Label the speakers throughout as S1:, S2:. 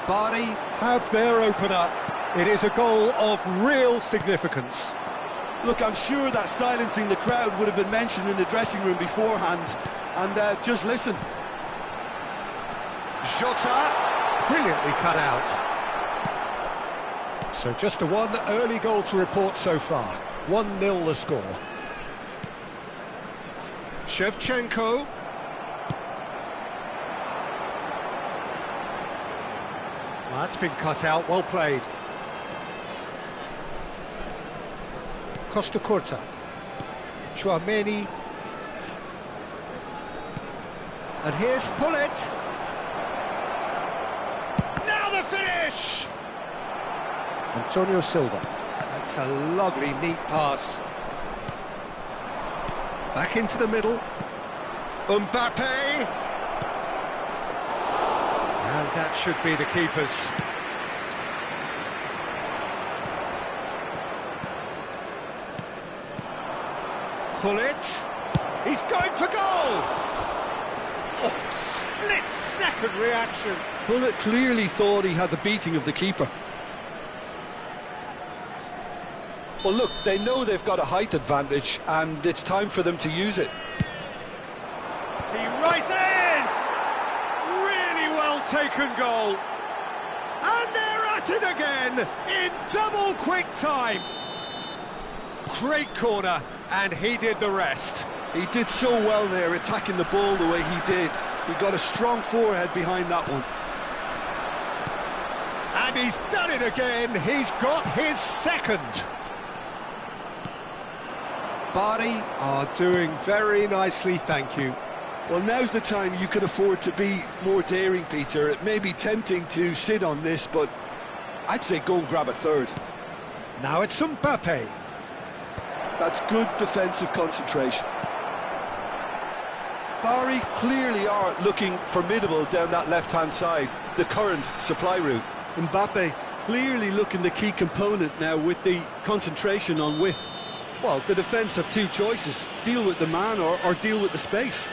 S1: Bari have their opener. It is a goal of real significance.
S2: Look, I'm sure that silencing the crowd would have been mentioned in the dressing room beforehand. And just listen.
S1: Jota, brilliantly cut out. So just the one early goal to report so far. 1-0 the score. Shevchenko. That's been cut out, well played. Costa Curta. Chouameni. And here's Pullet. Now the finish! Antonio Silva. That's a lovely, neat pass. Back into the middle. Mbappe. And that should be the keeper's. Pullet. He's going for goal! Oh, split-second reaction.
S2: Pullet clearly thought he had the beating of the keeper. Well, look, they know they've got a height advantage, and it's time for them to use it.
S1: He rises! Really well-taken goal. And they're at it again, in double quick time. Great corner, and he did the rest.
S2: He did so well there, attacking the ball the way he did. He got a strong forehead behind that one.
S1: And he's done it again. He's got his second. Bari are doing very nicely, thank you.
S2: Well, now's the time you can afford to be more daring, Peter. It may be tempting to sit on this, but I'd say go and grab a third.
S1: Now it's Mbappe.
S2: That's good defensive concentration. Bari clearly are looking formidable down that left-hand side, the current supply route. Mbappe clearly looking the key component now with the concentration on width. Well, the defence have two choices: deal with the man or deal with the space.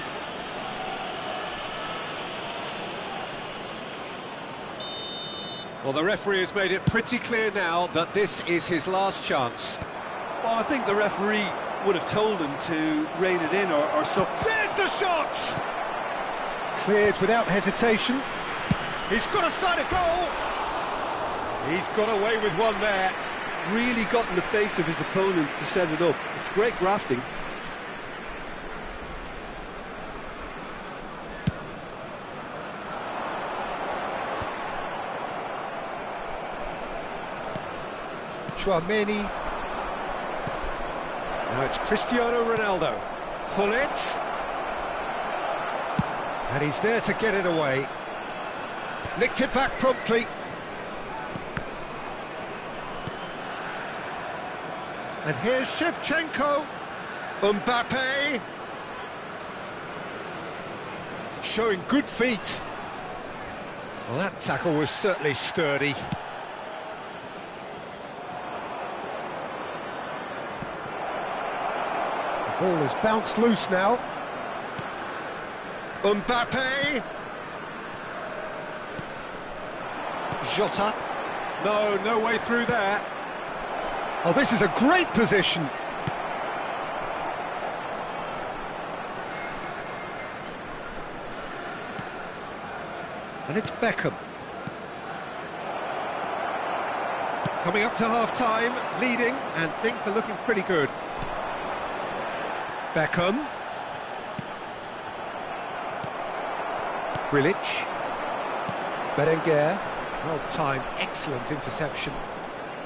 S1: Well, the referee has made it pretty clear now that this is his last chance.
S2: Well, I think the referee would have told him to rein it in or something.
S1: There's the shot! Cleared without hesitation. He's got a side of goal! He's got away with one there.
S2: Really got in the face of his opponent to set it up. It's great grafting.
S1: Chouameni. Now it's Cristiano Ronaldo. Pullet. And he's there to get it away. Nicked it back promptly. And here's Shevchenko. Mbappe. Showing good feet. Well, that tackle was certainly sturdy. The ball has bounced loose now. Mbappe. Jota. No way through there. Oh, this is a great position. And it's Beckham. Coming up to half-time, leading, and things are looking pretty good. Beckham. Grilic. Berenguer. Well timed, excellent interception.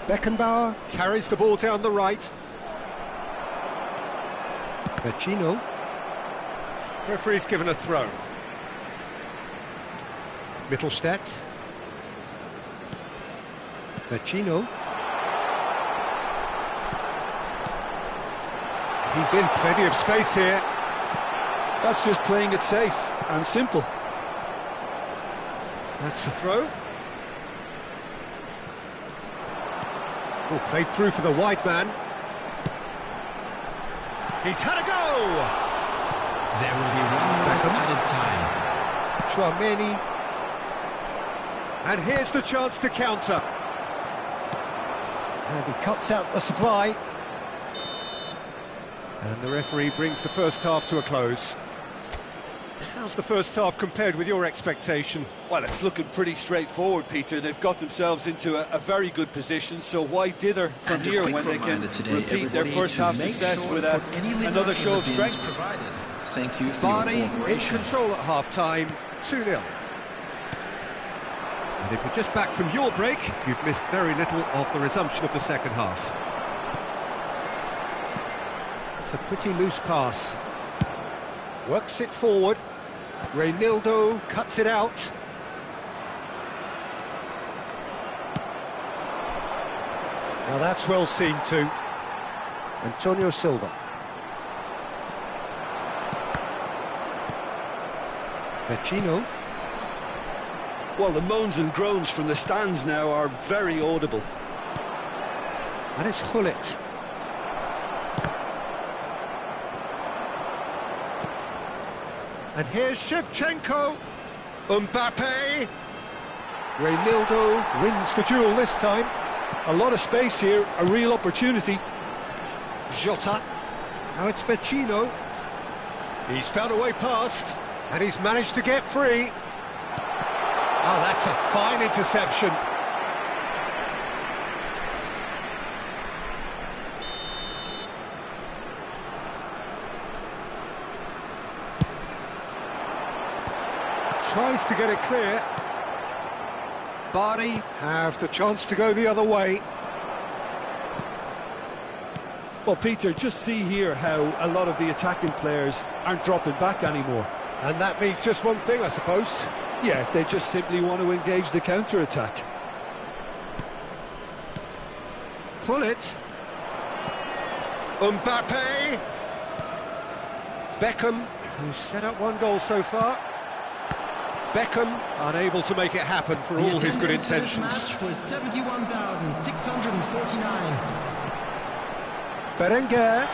S1: Beckenbauer carries the ball down the right. Vecino. Referee's given a throw. Mittelstadt. Vecino. He's in plenty of space here.
S2: That's just playing it safe and simple.
S1: That's the throw. Oh, played through for the wide man. He's had a go!
S3: There will be one more added time.
S1: Chouameni. And here's the chance to counter. And he cuts out the supply. And the referee brings the first half to a close. How's the first half compared with your expectation?
S2: Well, it's looking pretty straightforward, Peter. They've got themselves into a very good position, so why dither from here when they can repeat their first half success with another show of strength?
S3: Thank you for
S1: Barney
S3: your
S1: in
S3: cooperation.
S1: control at half-time, 2-0. And if you're just back from your break, you've missed very little of the resumption of the second half. It's a pretty loose pass. Works it forward. Reynaldo cuts it out. Now that's well seen too. Antonio Silva. Vecino.
S2: Well, the moans and groans from the stands now are very audible.
S1: And it's Hullet. And here's Shevchenko. Mbappe. Reynaldo wins the duel this time.
S2: A lot of space here, a real opportunity.
S1: Jota. Now it's Vecino. He's found a way past, and he's managed to get free. Oh, that's a fine interception. Tries to get it clear. Barney have the chance to go the other way.
S2: Well, Peter, just see here how a lot of the attacking players aren't dropping back anymore.
S1: And that means just one thing, I suppose.
S2: Yeah, they just simply want to engage the counter-attack.
S1: Pull it. Mbappe. Beckham, who's set up one goal so far. Beckham, unable to make it happen for all his good intentions.
S3: The match was 71,649.
S1: Berenguer.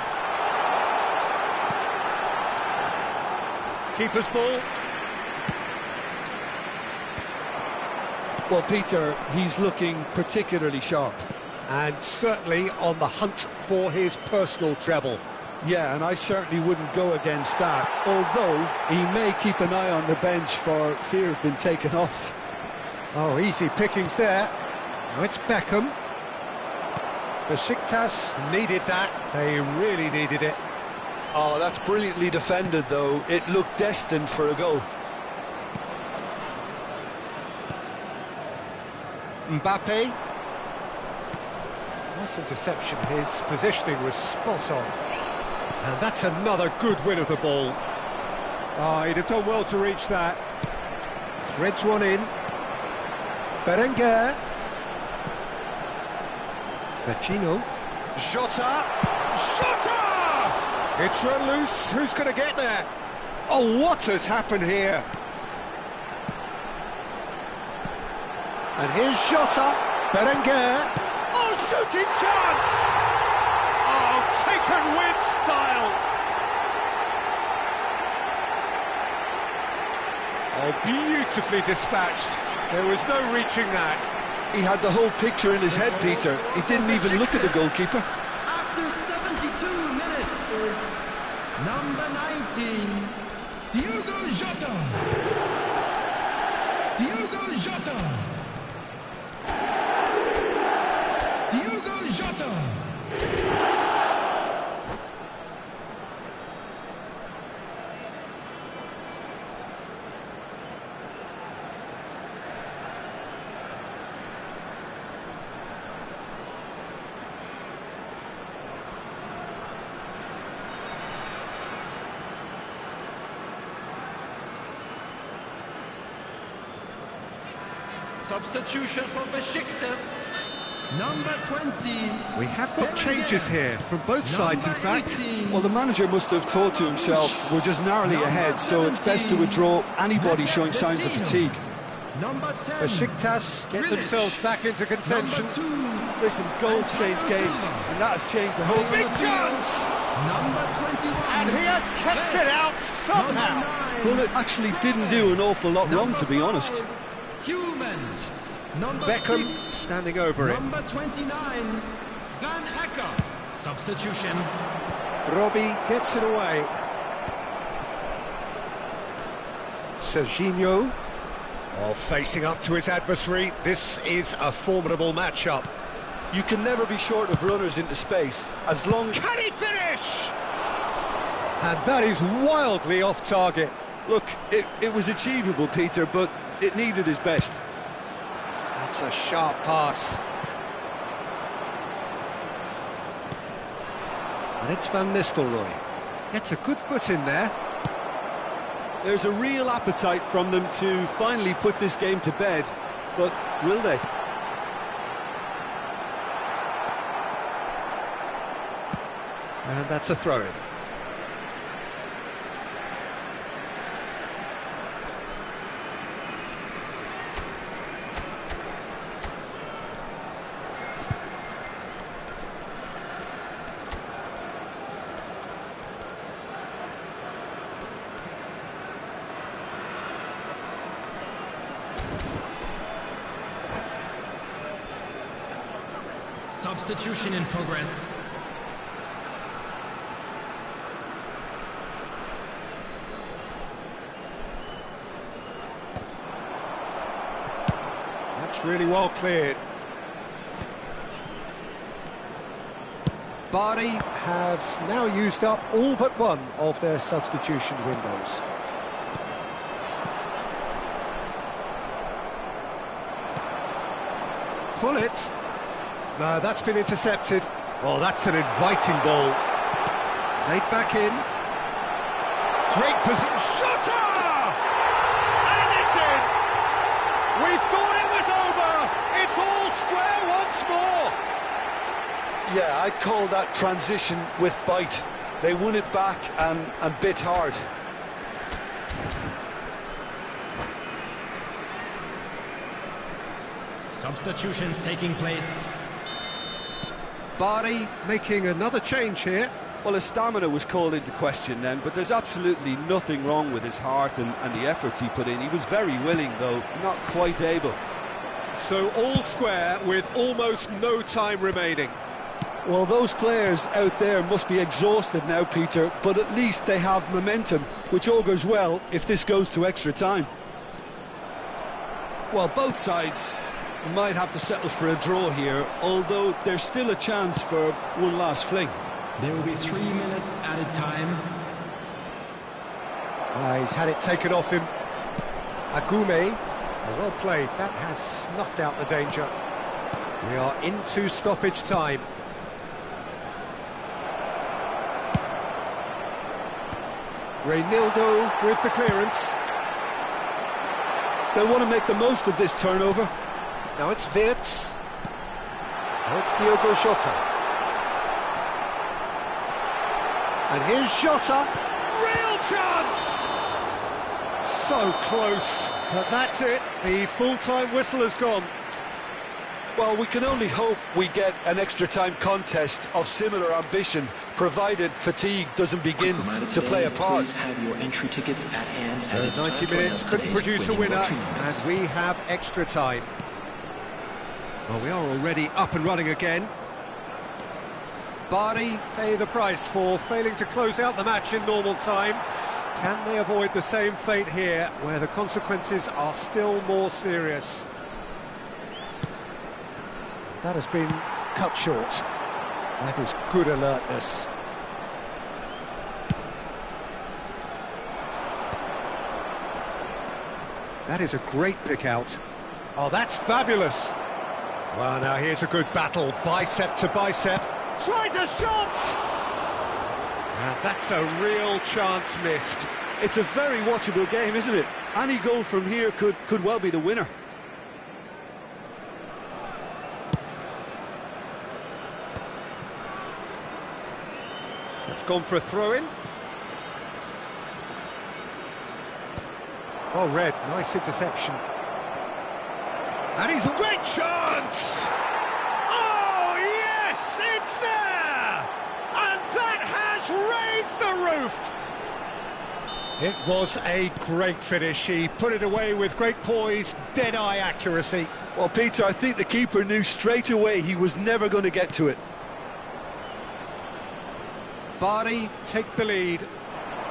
S1: Keeper's ball.
S2: Well, Peter, he's looking particularly sharp.
S1: And certainly on the hunt for his personal treble.
S2: Yeah, and I certainly wouldn't go against that, although he may keep an eye on the bench for fear of being taken off.
S1: Oh, easy pickings there. Now it's Beckham. Besiktas needed that. They really needed it.
S2: Oh, that's brilliantly defended, though. It looked destined for a goal.
S1: Mbappe. Nice interception. His positioning was spot on. And that's another good win of the ball. Oh, he'd have done well to reach that. Threads one in. Berenguer. Vecino. Jota. Jota! It's run loose. Who's going to get there? Oh, what has happened here? And here's Jota. Berenguer. Oh, shooting chance! Oh, taken with style. Oh, beautifully dispatched. There was no reaching that.
S2: He had the whole picture in his head, Peter. He didn't even look at the goalkeeper.
S3: After 72 minutes is number 19, Diogo Jota. Diogo Jota. Diogo Jota. Substitution for Besiktas, number 20.
S1: We have got changes here from both sides, in fact.
S3: 18.
S2: Well, the manager must have thought to himself, we're just narrowly ahead, so it's best to withdraw anybody showing signs of fatigue.
S3: Number 10.
S1: Besiktas get themselves back into contention.
S3: Number 2.
S2: Listen, goals change games, and that has changed the whole
S1: Big
S2: game.
S1: chance!
S3: Number 21.
S1: And he has kept it out somehow.
S2: Bullet actually didn't do an awful lot wrong, to be honest.
S3: Hument. Number
S1: Beckham
S3: 6.
S1: standing over it.
S3: Number 29. Van Acker. Substitution.
S1: Robbie gets it away. Serginho, facing up to his adversary. This is a formidable matchup.
S2: You can never be short of runners into space, as long...
S1: Can he finish? And that is wildly off target.
S2: Look, it was achievable, Peter, but it needed his best.
S1: That's a sharp pass. And it's Van Nistelrooy. Gets a good foot in there.
S2: There's a real appetite from them to finally put this game to bed, but will they?
S1: And that's a throw-in.
S3: Substitution in progress.
S1: That's really well cleared. Bari have now used up all but one of their substitution windows. Pull it. No, that's been intercepted. Oh, that's an inviting ball. Played back in. Great position. Shutter! And it's in! We thought it was over! It's all square once more!
S2: Yeah, I'd call that transition with bite. They won it back and bit hard.
S3: Substitutions taking place.
S1: Bari making another change here.
S2: Well, his stamina was called into question then, but there's absolutely nothing wrong with his heart and the efforts he put in. He was very willing, though, not quite able.
S1: So all square with almost no time remaining.
S2: Well, those players out there must be exhausted now, Peter, but at least they have momentum, which augurs well if this goes to extra time. Well, both sides might have to settle for a draw here, although there's still a chance for one last fling.
S3: There will be 3 minutes added time.
S1: He's had it taken off him. Agume, well played. That has snuffed out the danger. We are into stoppage time. Reynildo with the clearance.
S2: They'll want to make the most of this turnover.
S1: Now it's Wirtz. Now it's Diogo Jota. And here's Jota. Real chance! So close. But that's it. The full-time whistle has gone.
S2: Well, we can only hope we get an extra-time contest of similar ambition, provided fatigue doesn't begin to play a part.
S4: Please have your entry tickets at hand.
S1: So 90 minutes couldn't produce a winner, and we have extra time. Well, we are already up and running again. Bari pay the price for failing to close out the match in normal time. Can they avoid the same fate here, where the consequences are still more serious? That has been cut short. That is good alertness. That is a great pick out. Oh, that's fabulous. Well, now here's a good battle, bicep to bicep. Tries a shot! And that's a real chance missed.
S2: It's a very watchable game, isn't it? Any goal from here could well be the winner.
S1: It's gone for a throw-in. Oh, Red, nice interception. And he's a great chance! Oh, yes, it's there! And that has raised the roof! It was a great finish. He put it away with great poise, dead-eye accuracy.
S2: Well, Peter, I think the keeper knew straight away he was never going to get to it.
S1: Bari take the lead.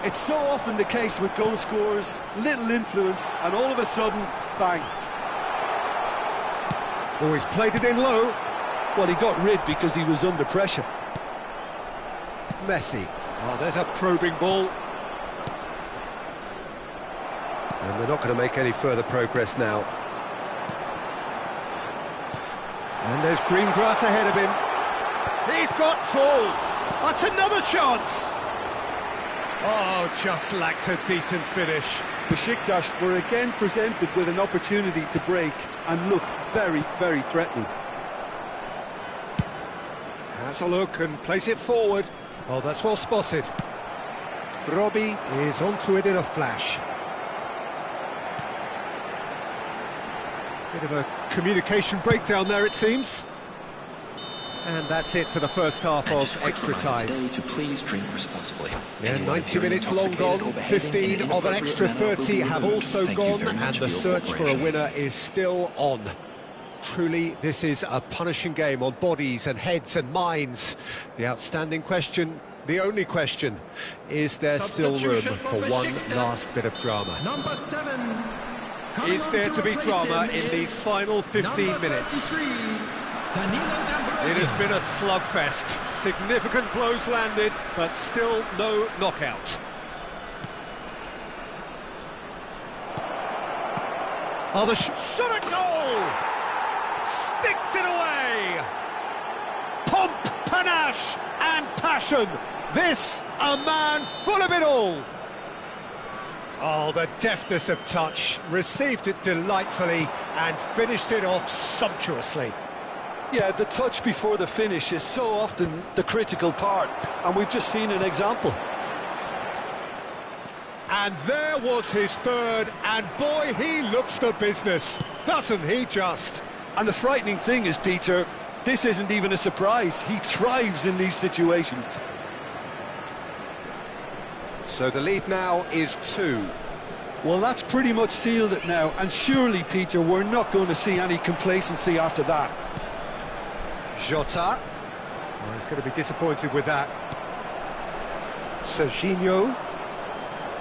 S2: It's so often the case with goal scorers, little influence, and all of a sudden, bang.
S1: Oh, he's played it in low.
S2: Well, he got rid because he was under pressure.
S1: Messi. Oh, there's a probing ball. And they're not going to make any further progress now. And there's green grass ahead of him. He's got full. That's another chance. Oh, just lacked a decent finish.
S2: Besiktas were again presented with an opportunity to break and look very, very threatening.
S1: Has a look and plays it forward. Oh, that's well spotted. Robbie is onto it in a flash. Bit of a communication breakdown there, it seems. And that's it for the first half of extra time.
S4: Today to please drink responsibly.
S1: Yeah,
S4: Anyone
S1: 90
S4: appearing
S1: minutes long
S4: intoxicated,
S1: gone,
S4: overbehaving,
S1: 15
S4: in an
S1: of an
S4: inappropriate
S1: extra
S4: manner will
S1: 30
S4: be
S1: have
S4: removed.
S1: also
S4: Thank you
S1: gone,
S4: very
S1: and
S4: much
S1: the
S4: for your
S1: search for a
S4: cooperation.
S1: winner is still on. Truly, this is a punishing game on bodies and heads and minds. The outstanding question, the only question, is there still room for one last bit of drama?
S3: Number 7.
S1: Is there to be drama in these final 15 minutes? It has been a slugfest. Significant blows landed, but still no knockout. Oh, the shot at goal! Sticks it away! Pomp, panache and passion. This, a man full of it all. Oh, the deftness of touch. Received it delightfully and finished it off sumptuously.
S2: Yeah, the touch before the finish is so often the critical part, and we've just seen an example.
S1: And there was his third, and boy, he looks the business, doesn't he just?
S2: And the frightening thing is, Peter, this isn't even a surprise. He thrives in these situations.
S1: So the lead now is 2.
S2: Well, that's pretty much sealed it now, and surely, Peter, we're not going to see any complacency after that.
S1: Jota. Oh, he's going to be disappointed with that. Serginho.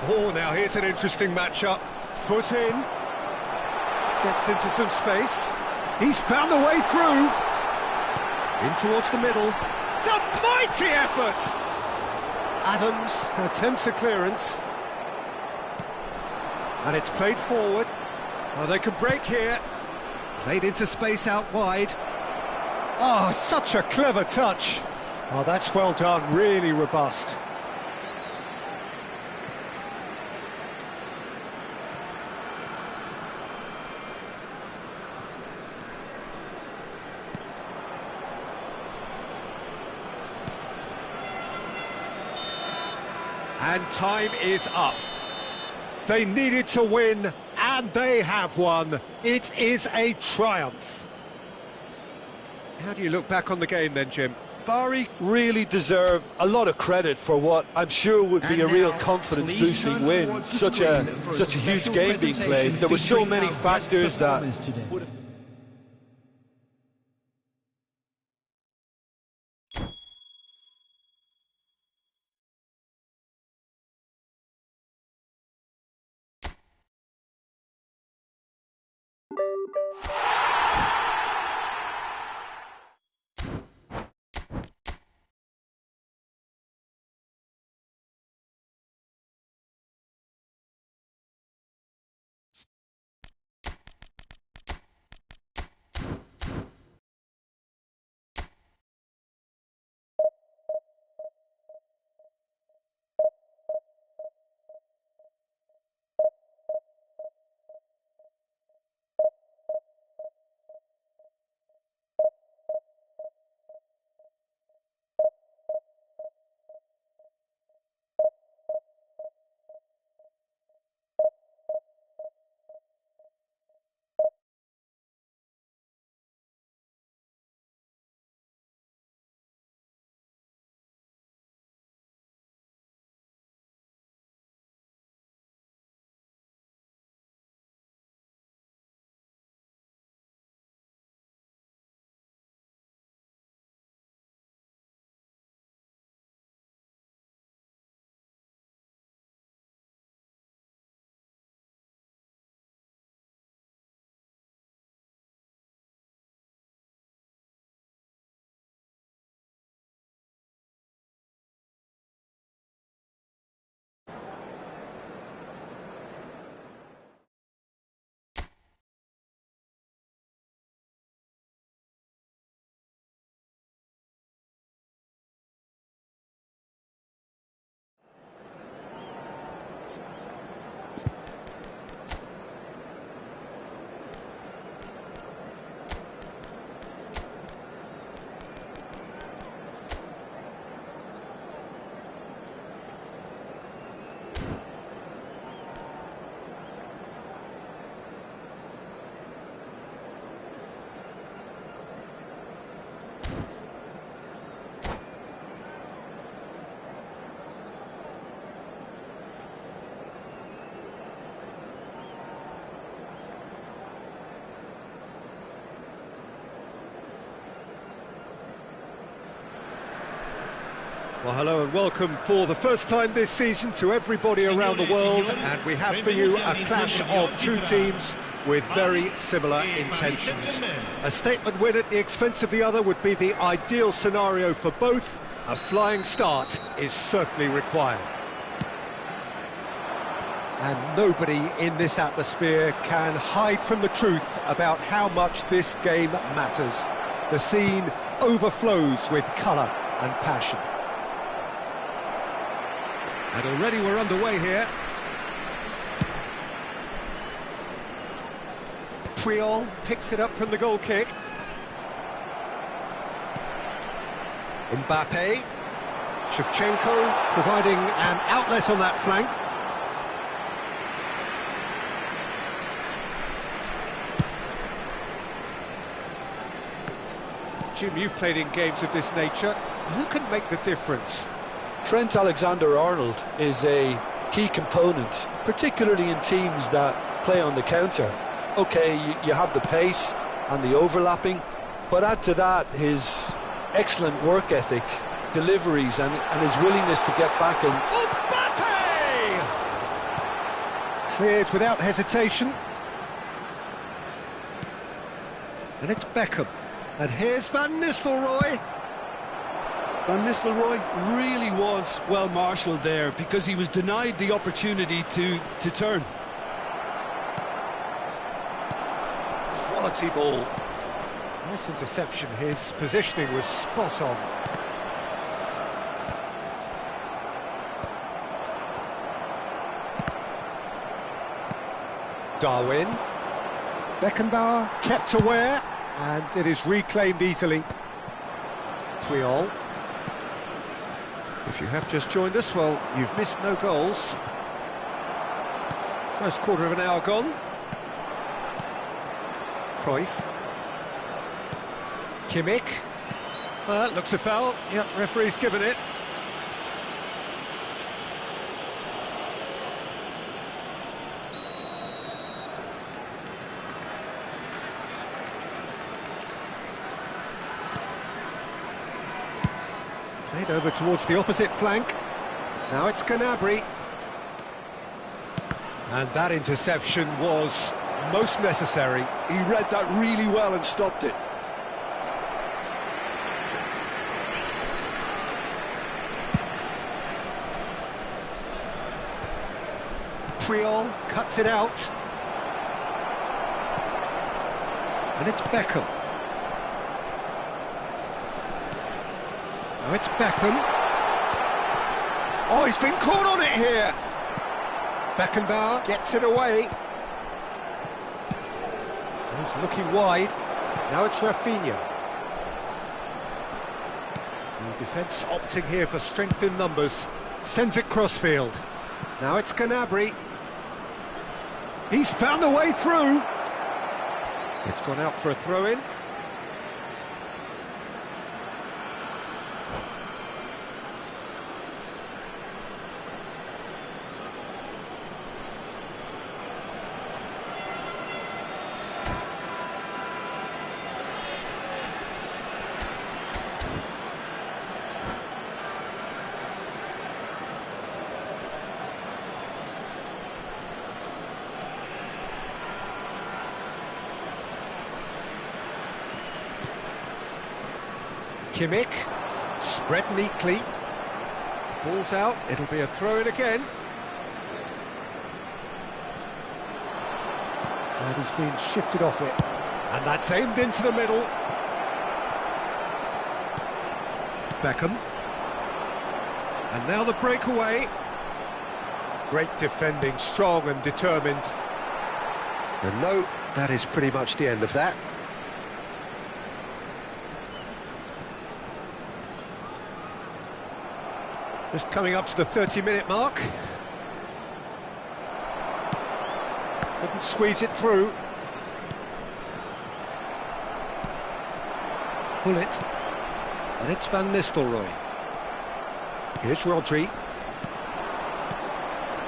S1: Oh, now here's an interesting matchup. Foot in. Gets into some space. He's found the way through. In towards the middle. It's a mighty effort! Adams attempts a clearance. And it's played forward. Oh, they could break here. Played into space out wide. Oh, such a clever touch. Oh, that's well done, really robust. And time is up. They needed to win, and they have won. It is a triumph. How do you look back on the game then, Jim?
S2: Bari really deserve a lot of credit for what I'm sure would be a real confidence-boosting win. Such a huge game being played. There were so many factors that would have...
S1: Well, hello and welcome for the first time this season to everybody around the world, and we have for you a clash of two teams with very similar intentions. A statement win at the expense of the other would be the ideal scenario for both. A flying start is certainly required. And nobody in this atmosphere can hide from the truth about how much this game matters. The scene overflows with colour and passion. And already we're underway here. Puyol picks it up from the goal kick. Mbappe. Shevchenko providing an outlet on that flank. Jim, you've played in games of this nature. Who can make the difference?
S2: Trent Alexander-Arnold is a key component, particularly in teams that play on the counter. Okay, you have the pace and the overlapping, but add to that his excellent work ethic, deliveries and his willingness to get back and...
S1: Mbappe! Cleared without hesitation. And it's Beckham. And here's Van Nistelrooy.
S2: Van Nistelrooy really was well marshalled there because he was denied the opportunity to turn.
S1: Quality ball. Nice interception. His positioning was spot on. Darwin. Beckenbauer kept aware, and it is reclaimed easily. Puyol. If you have just joined us, well, you've missed no goals. First quarter of an hour gone. Cruyff. Kimmich. Looks a foul. Yep, referee's given it. Played over towards the opposite flank. Now it's Gnabry. And that interception was most necessary.
S2: He read that really well and stopped it.
S1: Puyol cuts it out. And it's Beckham. Now it's Beckham. Oh, he's been caught on it here. Beckenbauer gets it away. He's looking wide. Now it's Rafinha. The defence opting here for strength in numbers. Sends it crossfield. Now it's Gnabry. He's found a way through. It's gone out for a throw-in. Kimmich, spread neatly, ball's out, it'll be a throw-in again. And he's been shifted off it, and that's aimed into the middle. Beckham, and now the breakaway. Great defending, strong and determined. And no, that is pretty much the end of that. Just coming up to the 30-minute mark. Couldn't squeeze it through. Pull it. And it's Van Nistelrooy. Here's Rodri.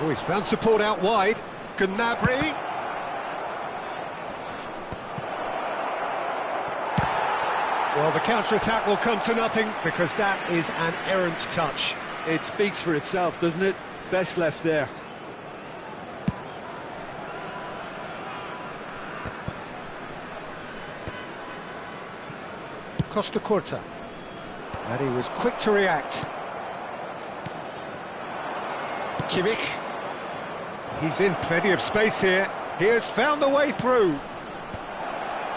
S1: Oh, he's found support out wide. Gnabry. Well, the counter-attack will come to nothing because that is an errant touch.
S2: It speaks for itself, doesn't it? Best left there.
S1: Costa Curta. And he was quick to react. Kimmich. He's in plenty of space here. He has found the way through.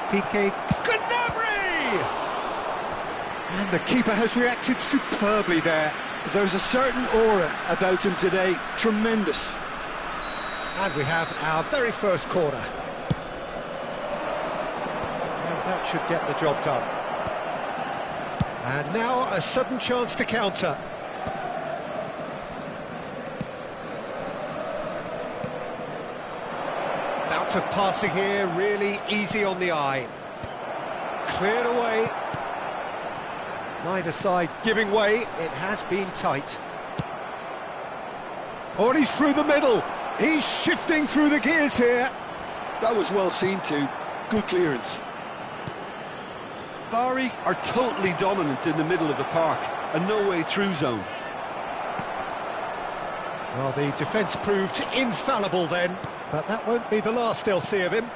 S1: Piqué. Gnabry! And the keeper has reacted superbly there.
S2: There's a certain aura about him today. Tremendous.
S1: And we have our very first corner. And that should get the job done. And now a sudden chance to counter. Bout of passing here, really easy on the eye. Cleared away. Neither side giving way, it has been tight. Oh, and he's through the middle. He's shifting through the gears here.
S2: That was well seen too. Good clearance. Bari are totally dominant in the middle of the park, a no-way through zone.
S1: Well, the defence proved infallible then, but that won't be the last they'll see of him.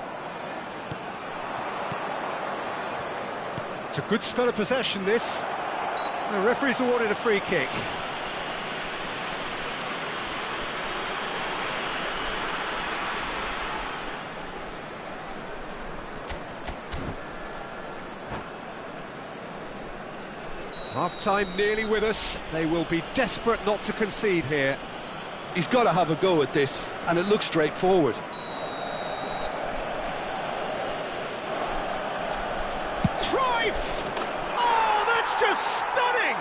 S1: It's a good spell of possession, this. The referee's awarded a free kick. Half-time nearly with us. They will be desperate not to concede here.
S2: He's got to have a go at this, and it looks straightforward.
S1: Cruyff! Oh, that's just stunning!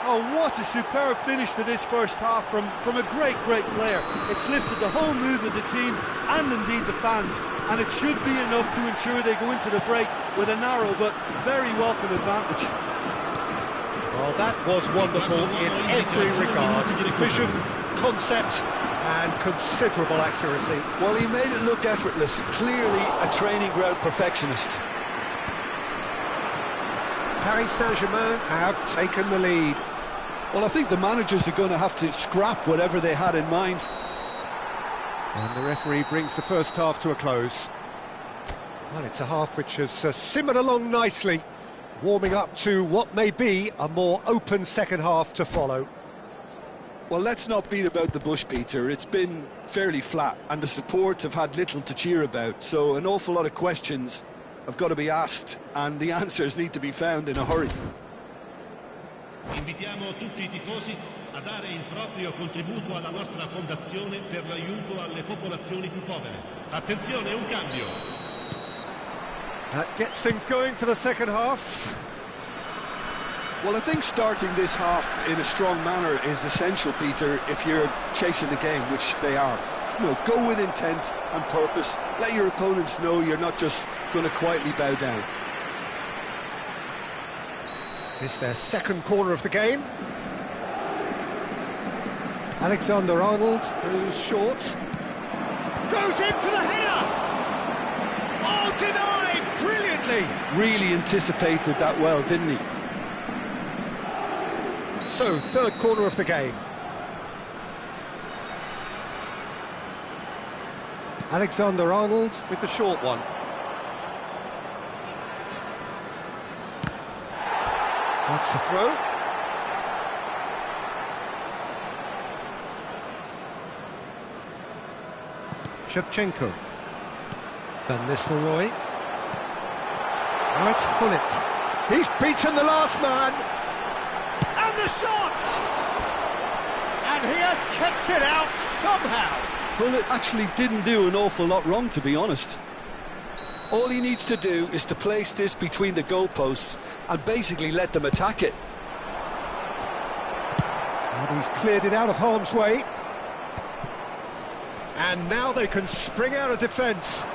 S2: Oh, what a superb finish to this first half from a great player. It's lifted the whole mood of the team, and indeed the fans, and it should be enough to ensure they go into the break with a narrow but very welcome advantage.
S1: Well, that was wonderful in every regard. Vision, concept, and considerable accuracy.
S2: Well, he made it look effortless. Clearly a training ground perfectionist.
S1: Paris Saint-Germain have taken the lead.
S2: Well, I think the managers are going to have to scrap whatever they had in mind.
S1: And the referee brings the first half to a close. Well, it's a half which has simmered along nicely, warming up to what may be a more open second half to follow.
S2: Well, let's not beat about the bush, Peter. It's been fairly flat, and the support have had little to cheer about, so an awful lot of questions have got to be asked, and the answers need to be found in a hurry.
S5: Invitiamo tutti I tifosi a dare il proprio contributo alla nostra fondazione per l'aiuto alle popolazioni più povere. Attenzione, un cambio.
S1: That gets things going for the second half.
S2: Well, I think starting this half in a strong manner is essential, Peter, if you're chasing the game, which they are. You know, go with intent and purpose. Let your opponents know you're not just going to quietly bow down.
S1: It's their second corner of the game. Alexander-Arnold goes short. Goes in for the header! Oh, denied brilliantly!
S2: Really anticipated that well, didn't he?
S1: So, third corner of the game. Alexander-Arnold with the short one. That's the throw. Shevchenko. Van Nistelrooy. Now it's Hullet. He's beaten the last man. And the shot! And he has kept it out somehow.
S2: Well, it actually didn't do an awful lot wrong, to be honest. All he needs to do is to place this between the goalposts and basically let them attack it.
S1: And he's cleared it out of harm's way. And now they can spring out of defence.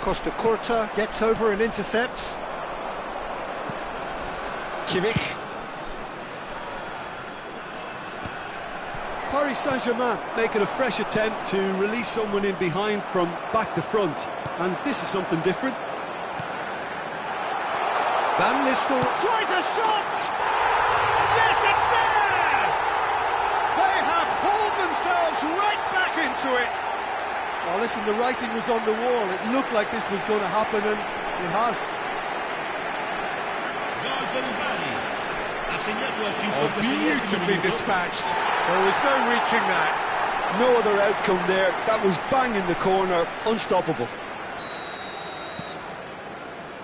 S1: Costa Curta gets over and intercepts. Kimmich.
S2: Paris Saint-Germain making a fresh attempt to release someone in behind from back to front, and this is something different.
S1: Van Nistel tries a shot! Yes, it's there! They have hauled themselves right back into it.
S2: Well, listen, the writing was on the wall. It looked like this was going to happen, and it has.
S5: Gol per il Bari. Ha segnato al
S1: Oh,
S5: 56esimo
S1: beautifully
S5: minuto.
S1: dispatched. There was no reaching that.
S2: No other outcome there. That was bang in the corner, unstoppable.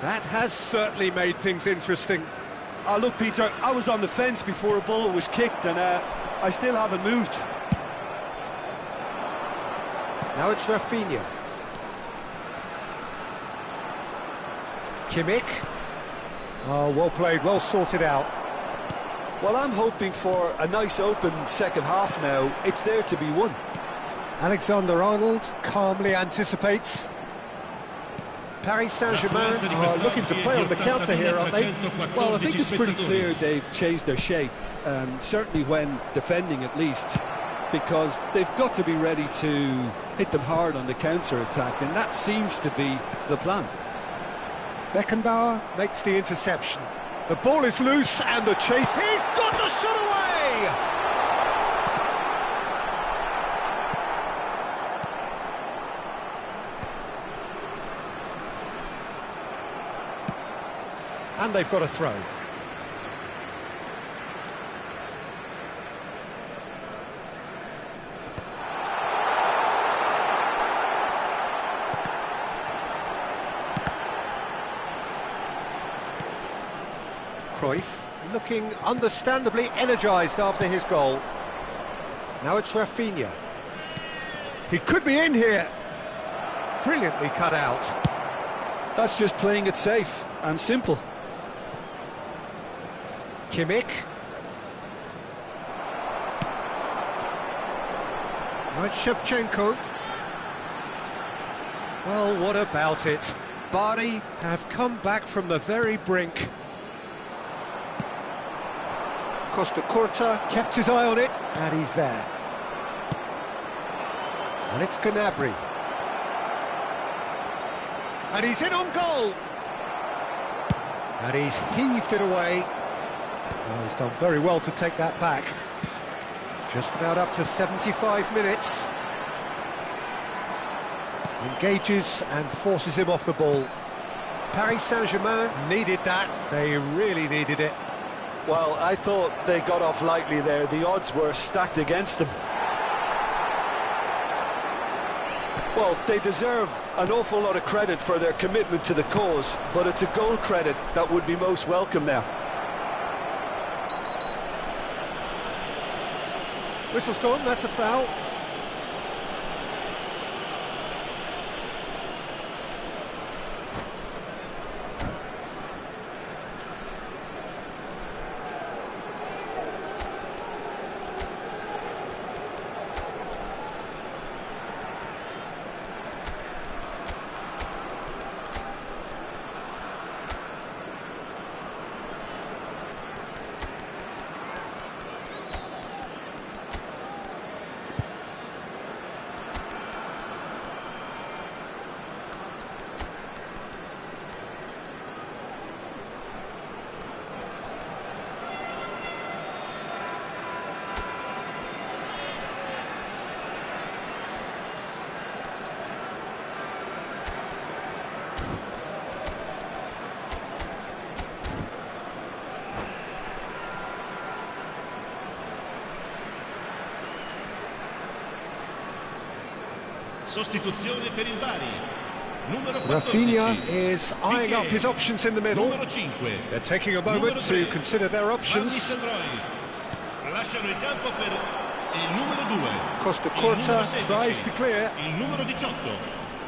S1: That has certainly made things interesting.
S2: Look, Peter, I was on the fence before a ball was kicked, and I still haven't moved.
S1: Now it's Rafinha. Kimmich. Oh, well played, well sorted out.
S2: Well, I'm hoping for a nice open second half now. It's there to be won.
S1: Alexander-Arnold calmly anticipates. Paris Saint-Germain are looking to play on the counter here, aren't they?
S2: Well, I think it's pretty clear they've changed their shape, certainly when defending at least, because they've got to be ready to hit them hard on the counter-attack, and that seems to be the plan.
S1: Beckenbauer makes the interception. The ball is loose and the chase. He's got the shot away! And they've got a throw. Cruyff looking understandably energised after his goal. Now it's Rafinha. He could be in here. Brilliantly cut out.
S2: That's just playing it safe and simple.
S1: Kimmich. Now it's Shevchenko. Well, what about it? Bari have come back from the very brink. Costa Curta kept his eye on it, and he's there. And it's Gnabry. And he's in on goal. And he's heaved it away. Oh, he's done very well to take that back. Just about up to 75 minutes. Engages and forces him off the ball. Paris Saint-Germain needed that. They really needed it.
S2: Well, I thought they got off lightly there. The odds were stacked against them. Well, they deserve an awful lot of credit for their commitment to the cause, but it's a goal credit that would be most welcome now.
S1: Whistle's gone, that's a foul.
S5: Sostituzione per il Bari. Numero 14.
S1: Rafinha is eyeing up his options in the middle.
S5: Numero 5.
S1: They're taking a moment to consider their options.
S5: Lasciano il campo per il numero 2.
S1: Costa Curta tries to clear.
S5: Il numero 18.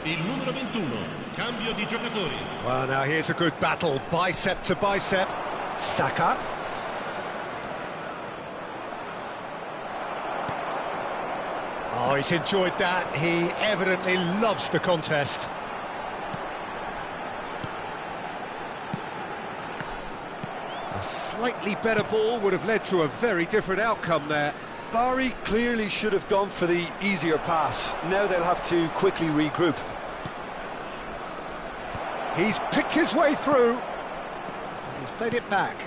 S5: Il numero 21. Cambio di giocatori.
S1: Well, now here's a good battle, bicep to bicep. Saka. Oh, he's enjoyed that. He evidently loves the contest. A slightly better ball would have led to a very different outcome there.
S2: Bari clearly should have gone for the easier pass. Now they'll have to quickly regroup.
S1: He's picked his way through. He's played it back.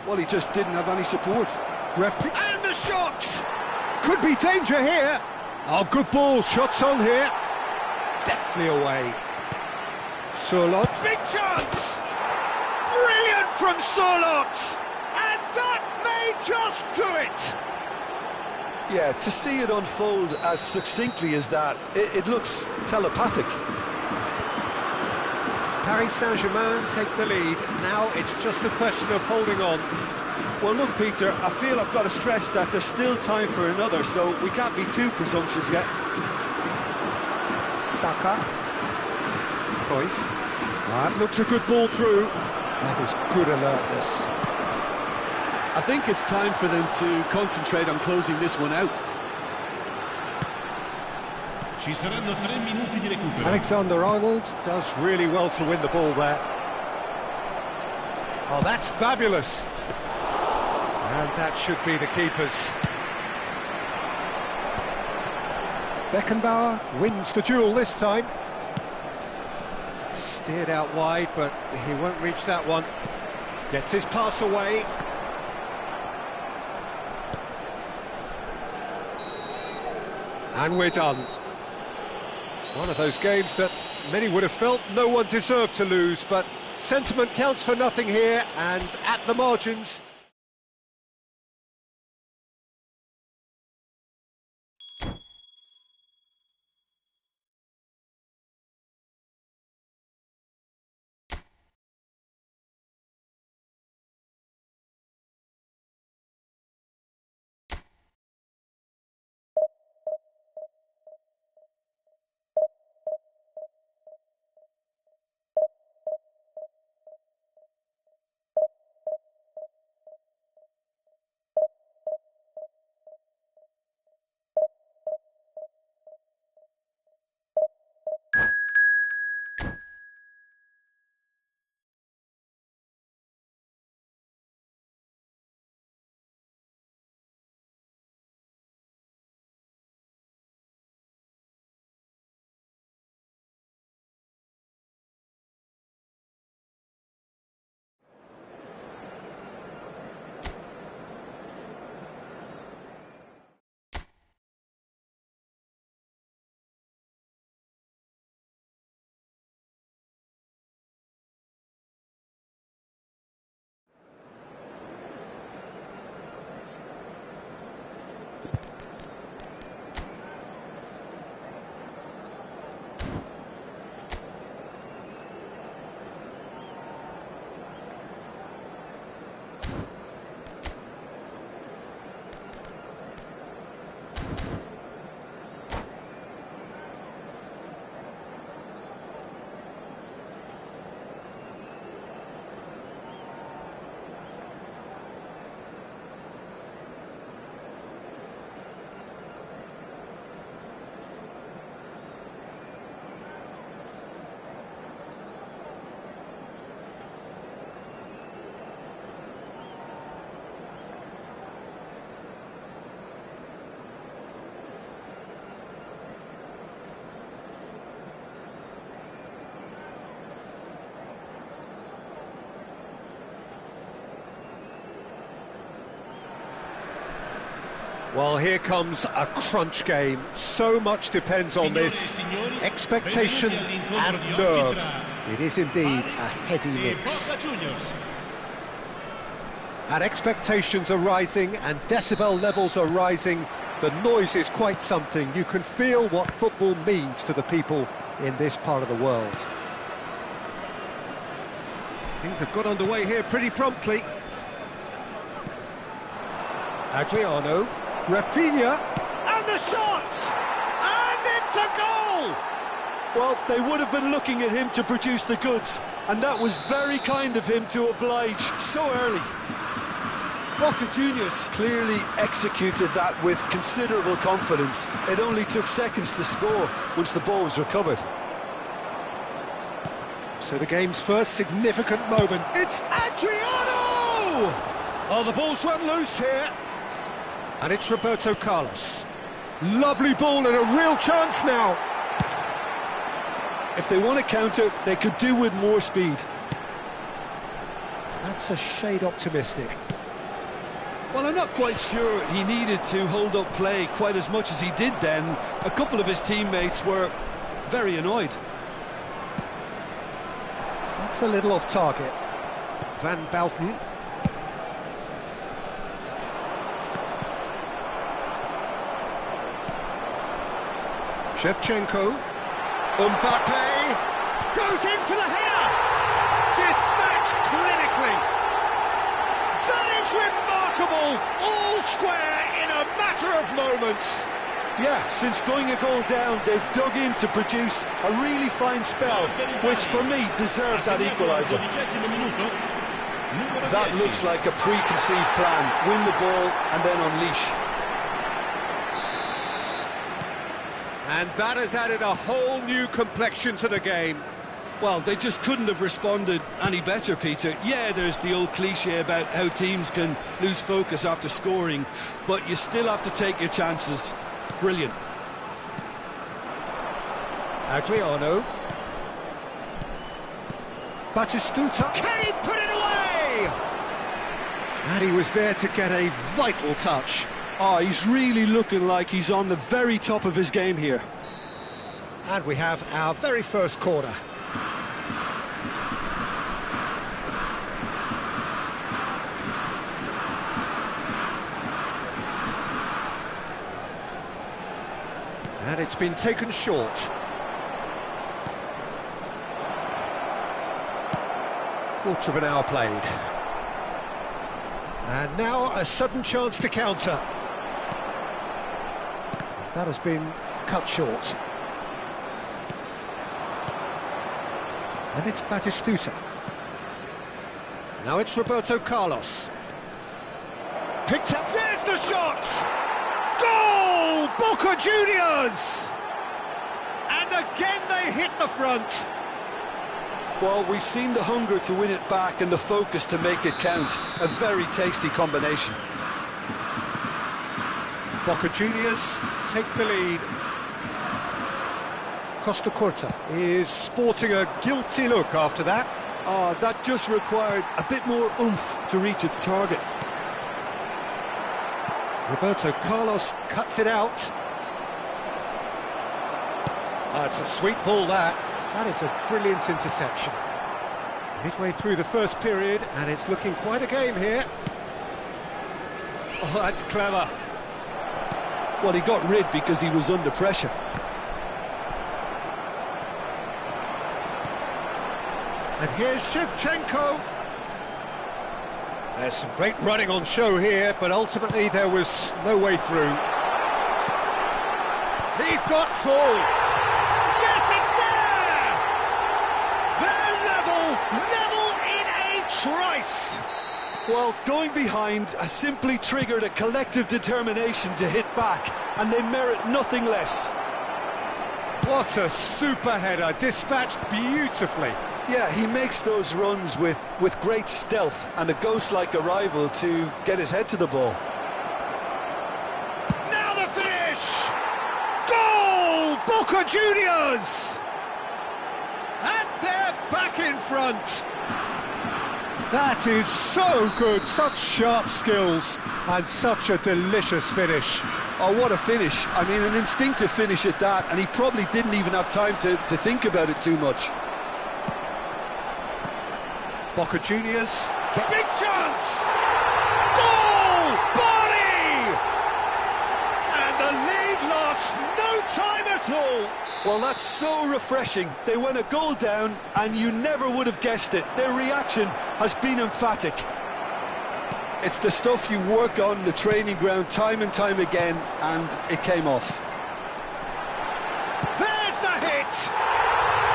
S2: Well, he just didn't have any support.
S1: And the shot! Could be danger here. Oh, good ball. Shots on here. Deftly away. Surlot. Big chance! Brilliant from Surlot! And that may just do it!
S2: Yeah, to see it unfold as succinctly as that, it looks telepathic.
S1: Paris Saint-Germain take the lead. Now it's just a question of holding on.
S2: Well, look, Peter, I feel I've got to stress that there's still time for another, so we can't be too presumptuous yet.
S1: Saka. Cruyff. That looks a good ball through. That is good alertness.
S2: I think it's time for them to concentrate on closing this one out.
S5: Ci saranno 3 minuti di recupero.
S1: Alexander-Arnold does really well to win the ball there. Oh, that's fabulous. And that should be the keepers. Beckenbauer wins the duel this time. Steered out wide, but he won't reach that one. Gets his pass away. And we're done. One of those games that many would have felt no one deserved to lose, but sentiment counts for nothing here, and at the margins... Well, here comes a crunch game. So much depends on this. Expectation and nerve. It is indeed a heady mix. And expectations are rising and decibel levels are rising. The noise is quite something. You can feel what football means to the people in this part of the world. Things have got underway here pretty promptly. Adriano. Rafinha, and the shot! And it's a goal!
S2: Well, they would have been looking at him to produce the goods, and that was very kind of him to oblige so early. Boca Juniors clearly executed that with considerable confidence. It only took seconds to score once the ball was recovered.
S1: So the game's first significant moment. It's Adriano! Oh, the ball's run loose here. And it's Roberto Carlos. Lovely ball and a real chance now.
S2: If they want to counter, they could do with more speed.
S1: That's a shade optimistic.
S2: Well, I'm not quite sure he needed to hold up play quite as much as he did then. A couple of his teammates were very annoyed.
S1: That's a little off target. Van Bouten. Shevchenko. Mbappe goes in for the header. Dispatched clinically. That is remarkable. All square in a matter of moments.
S2: Yeah, since going a goal down, they've dug in to produce a really fine spell, which for me deserved that equaliser. That looks like a preconceived plan. Win the ball and then unleash.
S1: And that has added a whole new complexion to the game.
S2: Well, they just couldn't have responded any better, Peter. Yeah, there's the old cliche about how teams can lose focus after scoring, but you still have to take your chances. Brilliant.
S1: Adriano. Batistuta. Can he put it away? And he was there to get a vital touch.
S2: Oh, he's really looking like he's on the very top of his game here.
S1: And we have our very first corner. And it's been taken short. Quarter of an hour played. And now a sudden chance to counter. That has been cut short. And it's Batistuta. Now it's Roberto Carlos. Picked up, there's the shot! Goal! Boca Juniors! And again they hit the front.
S2: Well, we've seen the hunger to win it back and the focus to make it count. A very tasty combination.
S1: Boca Juniors take the lead. Costa Curta is sporting a guilty look after that.
S2: Oh, that just required a bit more oomph to reach its target.
S1: Roberto Carlos cuts it out. Oh, it's a sweet ball, that. That is a brilliant interception. Midway through the first period, and it's looking quite a game here. Oh, that's clever.
S2: Well, he got rid because he was under pressure.
S1: And here's Shevchenko. There's some great running on show here, but ultimately there was no way through. He's got full. Yes, it's there! They're level in a trice.
S2: Well, going behind has simply triggered a collective determination to hit back, and they merit nothing less.
S1: What a super header, dispatched beautifully.
S2: Yeah, he makes those runs with great stealth and a ghost-like arrival to get his head to the ball.
S1: Now the finish! Goal! Boca Juniors! And they're back in front. That is so good, such sharp skills and such a delicious finish.
S2: Oh, what a finish. I mean, an instinctive finish at that, and he probably didn't even have time to think about it too much.
S1: Boca Juniors, big chance! Goal! Body! And the lead lost no time at all.
S2: Well, that's so refreshing. They went a goal down, and you never would have guessed it. Their reaction has been emphatic. It's the stuff you work on the training ground time and time again, and it came off.
S1: There's the hit!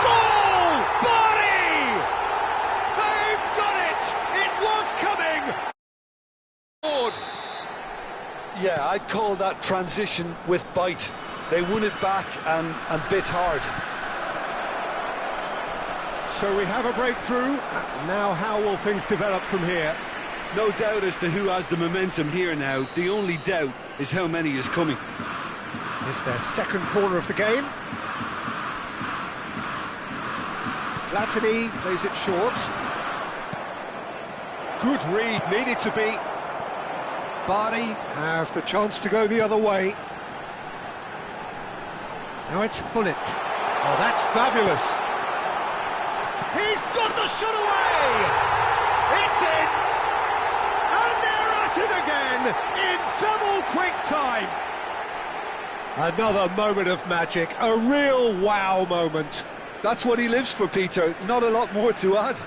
S1: Goal! Body! They've done it! It was coming!
S2: Yeah, I'd call that transition with bite. They won it back and bit hard.
S1: So we have a breakthrough. Now how will things develop from here?
S2: No doubt as to who has the momentum here now. The only doubt is how many is coming.
S1: It's their second corner of the game. Platini plays it short. Good read, needed to be. Barty have the chance to go the other way. Now it's Hullet. Oh, that's fabulous. He's got the shot away! It's in! And they're at it again in double quick time. Another moment of magic, a real wow moment.
S2: That's what he lives for, Peter. Not a lot more to add.